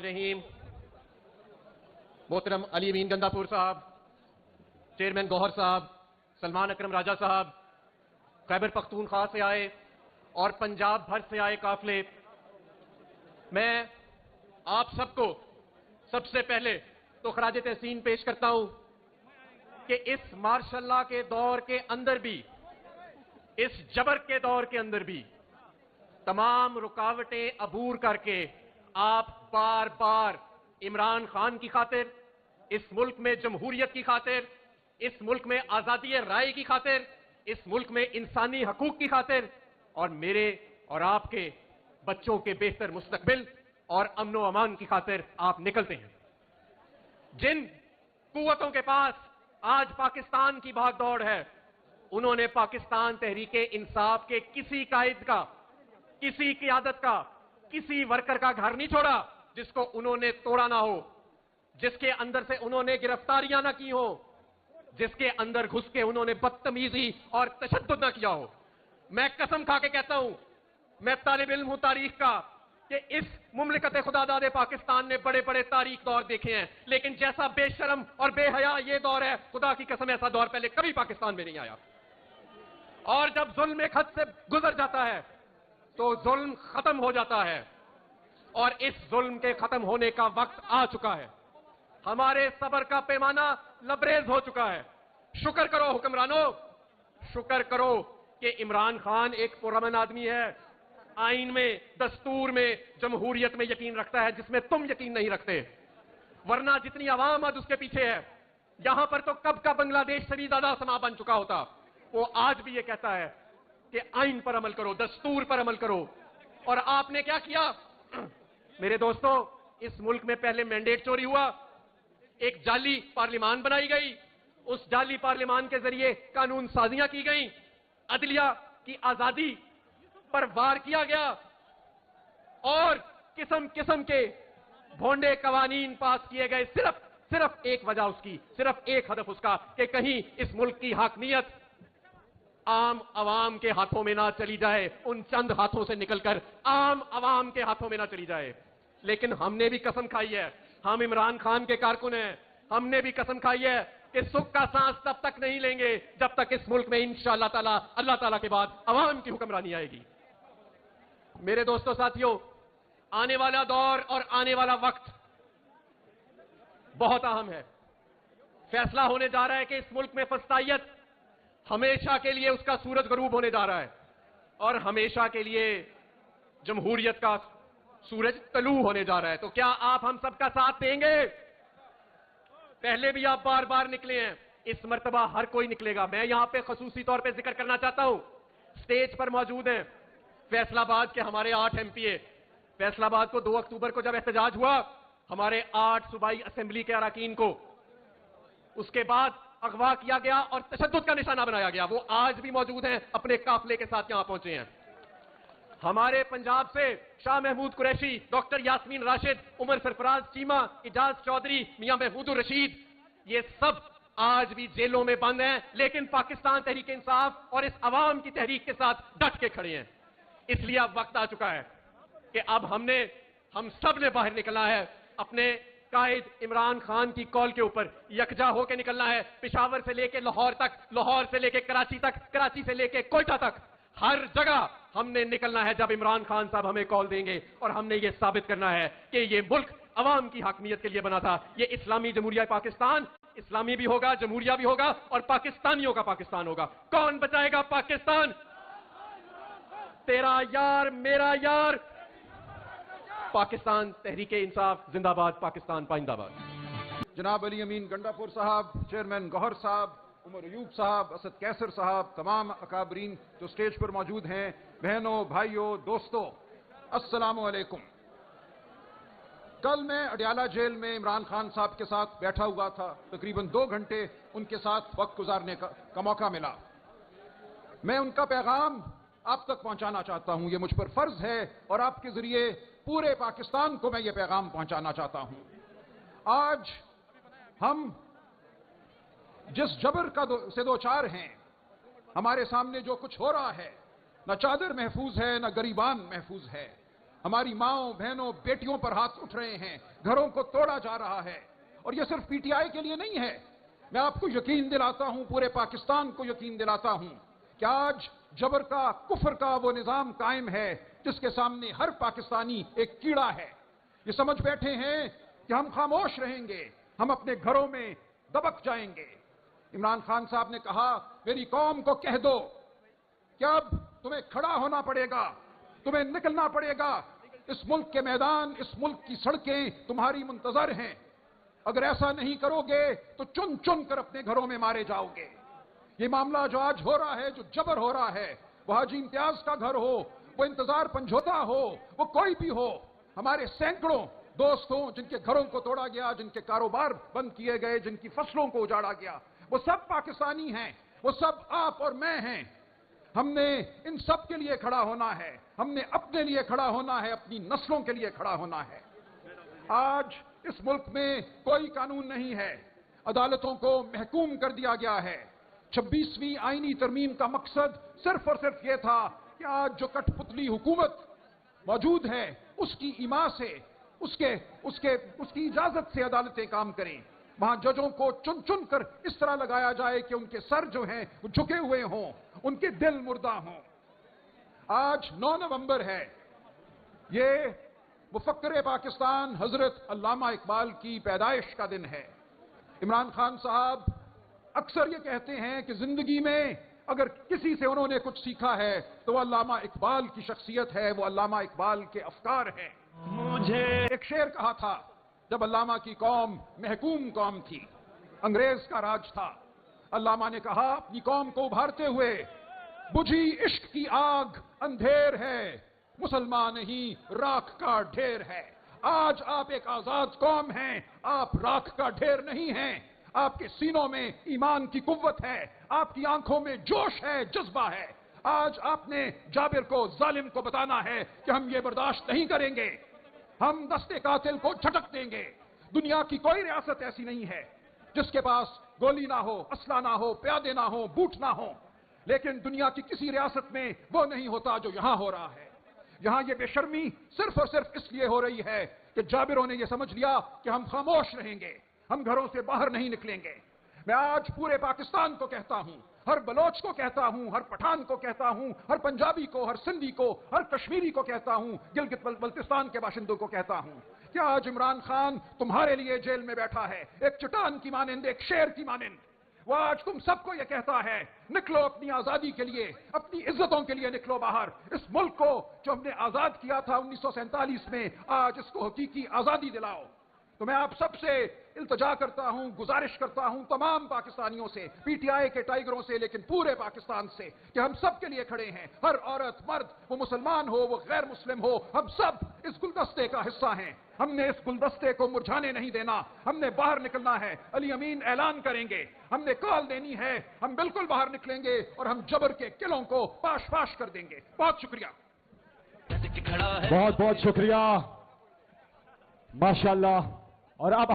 रहीम। मोहतरम अली अमीन गंडापुर साहब, चेयरमैन गौहर साहब, सलमान अकरम राजा साहब, खैबर पख्तूनख्वा से आए और पंजाब भर से आए काफिले, मैं आप सबको सबसे पहले तो खराज तहसीन पेश करता हूं कि इस मार्शल लॉ के दौर के अंदर भी, इस जबर के दौर के अंदर भी तमाम रुकावटें अबूर करके आप बार बार इमरान खान की खातिर, इस मुल्क में जमहूरियत की खातिर, इस मुल्क में आजादी राय की खातिर, इस मुल्क में इंसानी हकूक की खातिर और मेरे और आपके बच्चों के बेहतर मुस्तकबिल और अमन व अमान की खातिर आप निकलते हैं। जिन कुव्वतों के पास आज पाकिस्तान की भागदौड़ है, उन्होंने पाकिस्तान तहरीके इंसाफ के किसी कायद का, किसी क़ियादत का, किसी वर्कर का घर नहीं छोड़ा जिसको उन्होंने तोड़ा ना हो, जिसके अंदर से उन्होंने गिरफ्तारियां ना की हो, जिसके अंदर घुस के उन्होंने बदतमीजी और तशद्दुद ना किया हो। मैं कसम खा के कहता हूं, मैं तालिब इल्म हूं तारीख का, कि इस मुमलिकत खुदादाद पाकिस्तान ने बड़े बड़े तारीख दौर देखे हैं, लेकिन जैसा बेशरम और बेहया ये दौर है, खुदा की कसम ऐसा दौर पहले कभी पाकिस्तान में नहीं आया। और जब जुल्म एक हद से गुजर जाता है तो जुल्म खत्म हो जाता है, और इस जुल्म के खत्म होने का वक्त आ चुका है। हमारे सब्र का पैमाना लबरेज हो चुका है। शुक्र करो हुक्मरानों, शुक्र करो कि इमरान खान एक पुरअमन आदमी है, आइन में, दस्तूर में, जमहूरियत में यकीन रखता है, जिसमें तुम यकीन नहीं रखते। वरना जितनी आवाम आज उसके पीछे है, यहां पर तो कब का बांग्लादेश से भी ज्यादा समा बन चुका होता। वो आज भी ये कहता है कि आइन पर अमल करो, दस्तूर पर अमल करो। और आपने क्या किया मेरे दोस्तों? इस मुल्क में पहले मैंडेट चोरी हुआ, एक जाली पार्लियामान बनाई गई, उस जाली पार्लियामान के जरिए कानून साजियां की गई, अदलिया की आजादी पर वार किया गया, और किस्म किस्म के भोंडे कवानीन पास किए गए। सिर्फ एक वजह उसकी, सिर्फ एक हदफ उसका, कि कहीं इस मुल्क की हाकमियत आम आवाम के हाथों में ना चली जाए, उन चंद हाथों से निकलकर आम आवाम के हाथों में ना चली जाए। लेकिन हमने भी कसम खाई है, हम इमरान खान के कारकुन हैं, हमने भी कसम खाई है कि सुख का सांस तब तक नहीं लेंगे जब तक इस मुल्क में इंशाअल्लाह ताला, अल्लाह ताला के बाद अवाम की हुक्मरानी आएगी। मेरे दोस्तों साथियों, आने वाला दौर और आने वाला वक्त बहुत अहम है। फैसला होने जा रहा है कि इस मुल्क में फस्तायत हमेशा के लिए उसका सूरज गरूब होने जा रहा है, और हमेशा के लिए जमहूरियत का सूरज तलू होने जा रहा है। तो क्या आप हम सबका साथ देंगे? पहले भी आप बार बार निकले हैं, इस मर्तबा हर कोई निकलेगा। मैं यहां पे खसूसी तौर पे जिक्र करना चाहता हूं, स्टेज पर मौजूद हैं फैसलाबाद के हमारे 8 एमपीए। फैसलाबाद को 2 अक्टूबर को जब एहतजाज हुआ, हमारे 8 सूबाई असेंबली के अरकान को उसके बाद अगवा किया गया और तशद्दुद का निशाना बनाया गया। वो आज भी मौजूद हैं, अपने काफिले के साथ यहां पहुंचे हैं। हमारे पंजाब से शाह महमूद कुरैशी, डॉक्टर यास्मीन राशिद, उमर सरफराज चीमा, इजाज चौधरी, मियां महमूदुर रशीद, ये सब आज भी जेलों में बंद हैं, लेकिन पाकिस्तान तहरीक इंसाफ और इस अवाम की तहरीक के साथ डट के खड़े हैं। इसलिए अब वक्त आ चुका है कि अब हम सब ने बाहर निकलना है, अपने कायद इमरान खान की कॉल के ऊपर यकजा होकर निकलना है। पेशावर से लेके लाहौर तक, लाहौर से लेके कराची तक, कराची से लेके कोयटा तक, हर जगह हमने निकलना है जब इमरान खान साहब हमें कॉल देंगे। और हमने ये साबित करना है कि ये मुल्क अवाम की हाकमियत के लिए बना था। ये इस्लामी जमहूरिया पाकिस्तान इस्लामी भी होगा, जमहूरिया भी होगा, और पाकिस्तानियों का पाकिस्तान होगा। कौन बचाएगा पाकिस्तान? तेरा यार मेरा यार, पाकिस्तान तहरीके इंसाफ जिंदाबाद, पाकिस्तान पाइंदाबाद। जनाब अली अमीन गंडापुर साहब, चेयरमैन गौहर साहब, उमर अयूब साहब, असद कैसर साहब, तमाम अकाबरीन जो स्टेज पर मौजूद हैं, बहनों, भाइयों, दोस्तों, अस्सलामु अलैकुम। कल मैं अडयाला जेल में इमरान खान साहब के साथ बैठा हुआ था। तकरीबन 2 घंटे उनके साथ वक्त गुजारने का मौका मिला। मैं उनका पैगाम आप तक पहुंचाना चाहता हूं, यह मुझ पर फर्ज है, और आपके जरिए पूरे पाकिस्तान को मैं ये पैगाम पहुंचाना चाहता हूं। आज हम जिस जबर से दो चार हैं, हमारे सामने जो कुछ हो रहा है, न चादर महफूज है, न गरीबान महफूज है। हमारी माओं, बहनों, बेटियों पर हाथ उठ रहे हैं, घरों को तोड़ा जा रहा है। और ये सिर्फ पीटीआई के लिए नहीं है, मैं आपको यकीन दिलाता हूं, पूरे पाकिस्तान को यकीन दिलाता हूं कि आज जबर का, कुफर का वो निजाम कायम है जिसके सामने हर पाकिस्तानी एक कीड़ा है। ये समझ बैठे हैं कि हम खामोश रहेंगे, हम अपने घरों में दबक जाएंगे। इमरान खान साहब ने कहा, मेरी कौम को कह दो कि अब तुम्हें खड़ा होना पड़ेगा, तुम्हें निकलना पड़ेगा। इस मुल्क के मैदान, इस मुल्क की सड़कें तुम्हारी मुंतजर हैं। अगर ऐसा नहीं करोगे तो चुन चुन कर अपने घरों में मारे जाओगे। ये मामला जो आज हो रहा है, जो जबर हो रहा है, वो हाजी इम्तियाज का घर हो, वो इंतजार पंजोता हो, वो कोई भी हो, हमारे सैकड़ों दोस्तों जिनके घरों को तोड़ा गया, जिनके कारोबार बंद किए गए, जिनकी फसलों को उजाड़ा गया, वो सब पाकिस्तानी हैं, वो सब आप और मैं हैं। हमने इन सब के लिए खड़ा होना है, हमने अपने लिए खड़ा होना है, अपनी नस्लों के लिए खड़ा होना है। आज इस मुल्क में कोई कानून नहीं है, अदालतों को महकूम कर दिया गया है। 26वीं आईनी तरमीम का मकसद सिर्फ और सिर्फ ये था कि आज जो कठपुतली हुकूमत मौजूद है उसकी इमा से, उसकी इजाजत से अदालतें काम करें। वहां जजों को चुन चुन कर इस तरह लगाया जाए कि उनके सर जो हैं वो झुके हुए हों, उनके दिल मुर्दा हों। आज 9 नवंबर है, ये मुफक्किर पाकिस्तान हजरत अल्लामा इकबाल की पैदाइश का दिन है। इमरान खान साहब अक्सर ये कहते हैं कि जिंदगी में अगर किसी से उन्होंने कुछ सीखा है तो वो अल्लामा इकबाल की शख्सियत है, वो अल्लामा इकबाल के अफकार हैं। मुझे एक शेर कहा था जब अल्लामा की कौम महकूम कौम थी, अंग्रेज का राज था। अल्लामा ने कहा अपनी कौम को उभारते हुए, बुझी इश्क की आग अंधेर है, मुसलमान नहीं राख का ढेर है। आज आप एक आजाद कौम हैं, आप राख का ढेर नहीं हैं। आपके सीनों में ईमान की कुव्वत है, आपकी आंखों में जोश है, जज्बा है। आज आपने जाबिर को, जालिम को बताना है कि हम ये बर्दाश्त नहीं करेंगे, हम दस्ते कातिल को झटक देंगे। दुनिया की कोई रियासत ऐसी नहीं है जिसके पास गोली ना हो, असला ना हो, प्यादे ना हो, बूट ना हो, लेकिन दुनिया की किसी रियासत में वो नहीं होता जो यहां हो रहा है। यहां ये बेशर्मी सिर्फ और सिर्फ इसलिए हो रही है कि जाबिरों ने ये समझ लिया कि हम खामोश रहेंगे, हम घरों से बाहर नहीं निकलेंगे। मैं आज पूरे पाकिस्तान को कहता हूं, हर बलोच को कहता हूं, हर पठान को कहता हूं, हर पंजाबी को, हर सिंधी को, हर कश्मीरी को कहता हूं, गिलगित बल्तिस्तान के बाशिंदों को कहता हूं कि आज इमरान खान तुम्हारे लिए जेल में बैठा है, एक चट्टान की मानिंद, एक शेर की मानिंद। वो आज तुम सबको ये कहता है, निकलो अपनी आजादी के लिए, अपनी इज्जतों के लिए निकलो बाहर। इस मुल्क को जो हमने आजाद किया था 1947 में, आज इसको हकीकी आजादी दिलाओ। तो मैं आप सबसे इल्तजा करता हूं, गुजारिश करता हूं तमाम पाकिस्तानियों से, पीटीआई के टाइगरों से, लेकिन पूरे पाकिस्तान से, कि हम सब के लिए खड़े हैं। हर औरत, मर्द, वो मुसलमान हो, वो गैर मुस्लिम हो, हम सब इस गुलदस्ते का हिस्सा हैं। हमने इस गुलदस्ते को मुरझाने नहीं देना, हमने बाहर निकलना है। अली अमीन ऐलान करेंगे, हमने कॉल देनी है, हम बिल्कुल बाहर निकलेंगे और हम जबर के किलों को पाश पाश कर देंगे। बहुत शुक्रिया, बहुत बहुत शुक्रिया, माशाअल्लाह। और अब